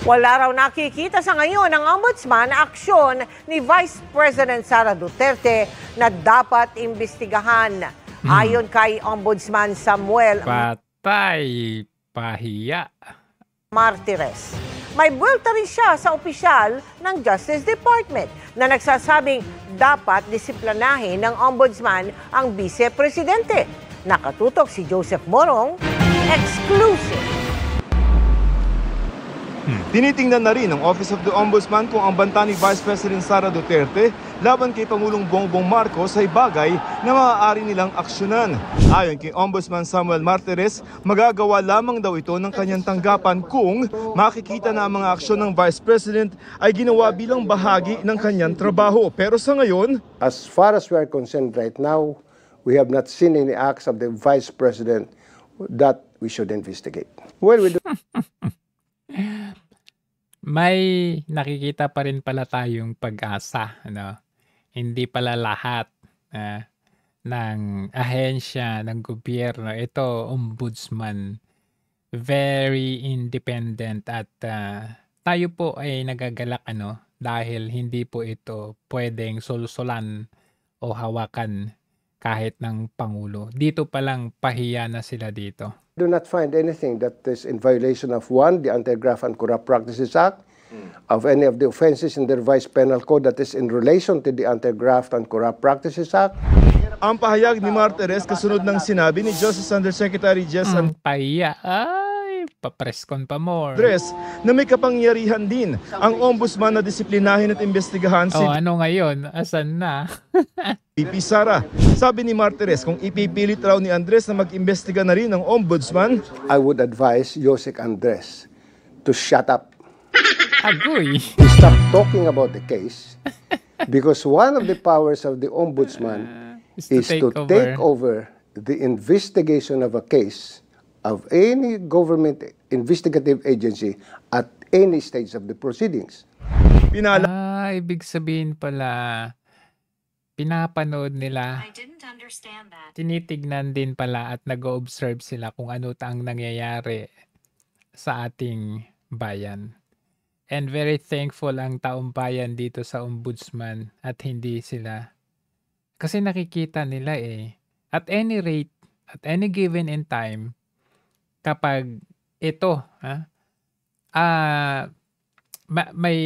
Wala raw nakikita sa ngayon ng ombudsman na aksyon ni Vice President Sara Duterte na dapat imbestigahan. Ayon kay Ombudsman Samuel Patay, pahiya. Martires, may buwelta rin siya sa opisyal ng Justice Department na nagsasabing dapat disiplinahin ng ombudsman ang vice-presidente. Nakatutok si Joseph Morong, exclusive. Tinitingnan na rin ng Office of the Ombudsman kung ang banta ni Vice President Sara Duterte laban kay Pangulong Bongbong Marcos ay bagay na maaari nilang aksyonan. Ayon kay Ombudsman Samuel Martires, magagawa lamang daw ito ng kanyang tanggapan kung makikita na ang mga aksyon ng Vice President ay ginawa bilang bahagi ng kanyang trabaho. Pero sa ngayon, as far as we are concerned right now, we have not seen any acts of the Vice President that we should investigate. Well, we do. May nakikita pa rin pala tayong pag-asa, ano? Hindi pala lahat ng ahensya ng gobyerno. Ito, ombudsman, very independent at tayo po ay nagagalak dahil hindi po ito pwedeng sulsulan o hawakan kahit ng Pangulo. Dito palang pahiya na sila dito. Do not find anything that is in violation of the Anti-Graft and Corrupt Practices Act, of any of the offenses in the revised penal code that is in relation to the Anti-Graft and Corrupt Practices Act. Ang pahayag ni Martires kasunod ng sinabi ni Justice Undersecretary Jess Pahiya. Ay, papreskon pa more. Andres na may kapangyarihan din ang ombudsman na disiplinahin at imbestigahan si ano ngayon? Asan na? VP Sara. Sabi ni Martires kung ipipilit raw ni Andres na mag-imbestiga na rin ang ombudsman, I would advise Yosek Andres to shut up. Agoy. To stop talking about the case because one of the powers of the ombudsman is to take over the investigation of a case of any government investigative agency at any stage of the proceedings. Ibig sabihin pala, pinapanood nila, tinitignan din pala at nag-observe sila kung ano ang nangyayari sa ating bayan. And very thankful ang taong bayan dito sa ombudsman at hindi sila. Kasi nakikita nila at any rate, at any given in time, kapag ito, may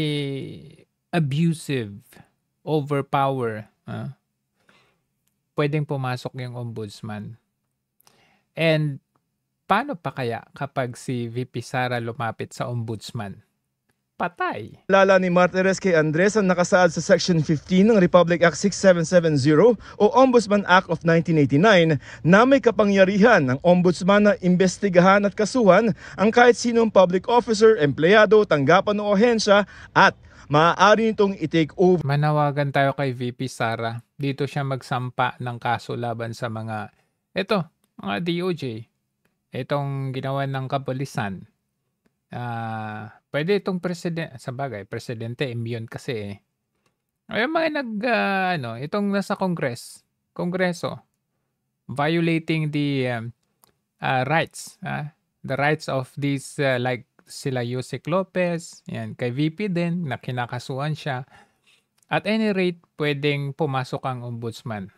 abusive, overpower, pwedeng pumasok yung ombudsman. And paano pa kaya kapag si VP Sara lumapit sa ombudsman? Patay. Lala ni Martires kay Andres ang nakasaad sa Section 15 ng Republic Act 6770 o Ombudsman Act of 1989 na may kapangyarihan ng ombudsman na imbestigahan at kasuhan ang kahit sinong public officer, empleyado, tanggapan o ahensya at maaari nitong i-take over. Manawagan tayo kay VP Sara. Dito siya magsampa ng kaso laban sa mga DOJ. Itong ginawa ng kapulisan. Pwede itong presidente immune kasi Ay mga itong nasa Kongreso violating the rights, the rights of these like sila Yusek Lopez, yan kay VP din na kinakasuhan siya. At any rate, pwedeng pumasok ang ombudsman.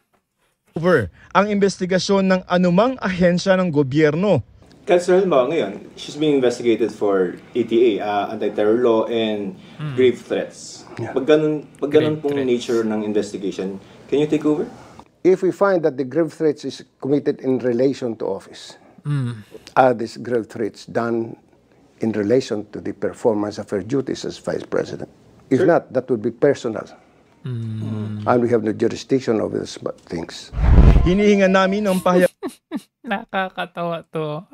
Over ang investigasyon ng anumang ahensya ng gobyerno. Kasi halimbawa ngayon, she's being investigated for ATA, anti-terror law, and grave threats. Yeah. Pag ganun pong nature ng investigation, can you take over? If we find that the grave threats is committed in relation to office, are these grave threats done in relation to the performance of her duties as Vice President? If not, that would be personal. And we have no jurisdiction over these things. Hinihingan namin ng pahayag. Nakakatawa to.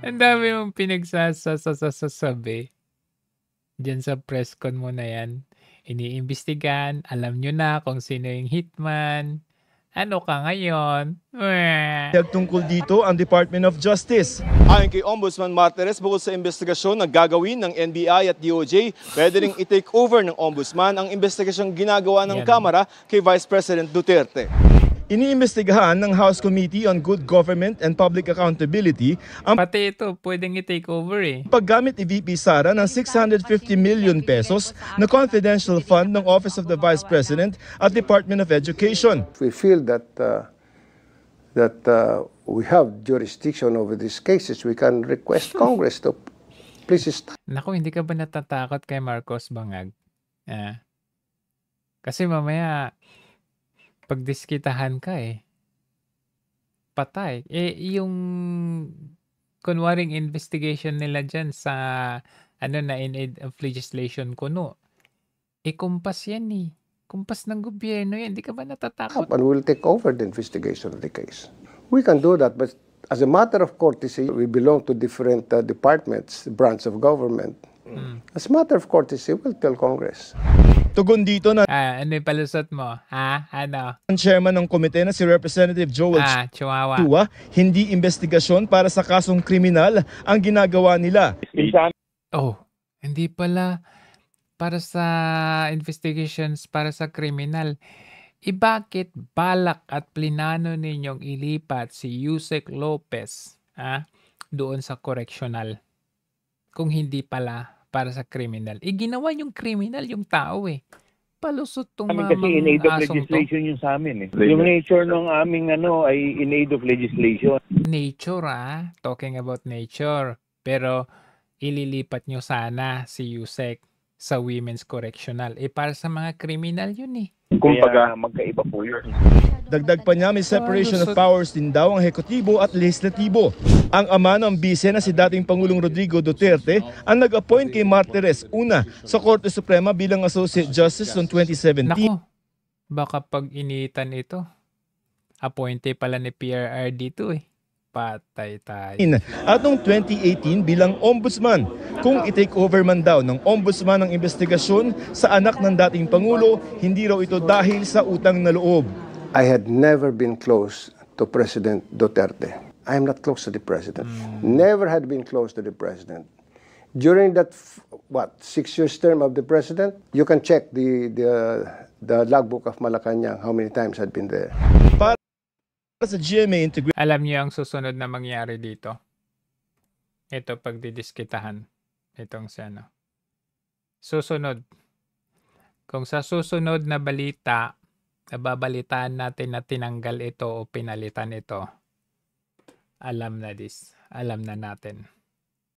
Ang dami mong pinagsasabi. Diyan sa press con mo na yan. Iniimbestigan. Alam nyo na kung sino yung hitman. Ano ka ngayon? Tungkol dito ang Department of Justice. Ayon kay Ombudsman Martires, bukod sa investigasyon na gagawin ng NBI at DOJ, pwede ring i-take over ng Ombudsman ang investigasyong ginagawa ng Kamara kay Vice President Duterte. Iniimbestigahan ng House Committee on Good Government and Public Accountability ang Pati ito, pwedeng i-take over eh. paggamit ni VP Sara ng 650 million pesos na confidential fund ng Office of the Vice President at Department of Education. We feel that we have jurisdiction over these cases. We can request Congress to please stop. Naku, hindi ka ba natatakot kay Marcos Bangag? Kasi mamaya, pagdiskitahan ka eh. Patay. Yung kunwaring investigation nila dyan sa in aid of legislation kuno. Kumpas yan eh. Kumpas ng gobyerno yan. Hindi ka ba natatakot? And we'll take over the investigation of the case. We can do that, but as a matter of courtesy, we belong to different departments, branch of government. As a matter of courtesy, we'll tell Congress. Tugon dito na Ano yung palusot mo? Ano? ang chairman ng komite na si Representative Joel Chihuahua. Chua, hindi investigasyon para sa kasong kriminal ang ginagawa nila. Oh, hindi pala para sa investigations para sa kriminal. Bakit balak at plinano ninyong ilipat si Yusek Lopez doon sa correctional? Kung hindi pala para sa kriminal. Ginawa yung kriminal yung tao eh. Palusot tong Kasi in aid of legislation yung sa amin eh. Yung nature ng aming ay in aid of legislation. Nature talking about nature. Pero ililipat nyo sana si Yusek sa Women's Correctional. Para sa mga kriminal yun eh. Kaya magkaiba po yun. Dagdag pa niya, may separation of powers din daw ang ehekutibo at lehislatibo. Ang ama ng bise na si dating Pangulong Rodrigo Duterte ang nag-appoint kay Martires una sa Korte Suprema bilang Associate Justice noong 2017. Nako, baka pag initan ito, appointee pala ni PRRD to eh. Patay tayo. At noong 2018 bilang ombudsman, kung i-take over man daw ng ombudsman ang investigasyon sa anak ng dating Pangulo, hindi raw ito dahil sa utang na loob. I had never been close to President Duterte. I am not close to the President. Never had been close to the President. During that, 6 years term of the President, you can check the logbook of Malacanang, how many times I'd been there. Para sa GMA Integrated. Alam niyo ang susunod na mangyari dito? Ito pagdidiskitahan. Itong si ano. Susunod. Kung sa susunod na balita, nababalitaan natin na tinanggal ito o pinalitan ito, alam na natin.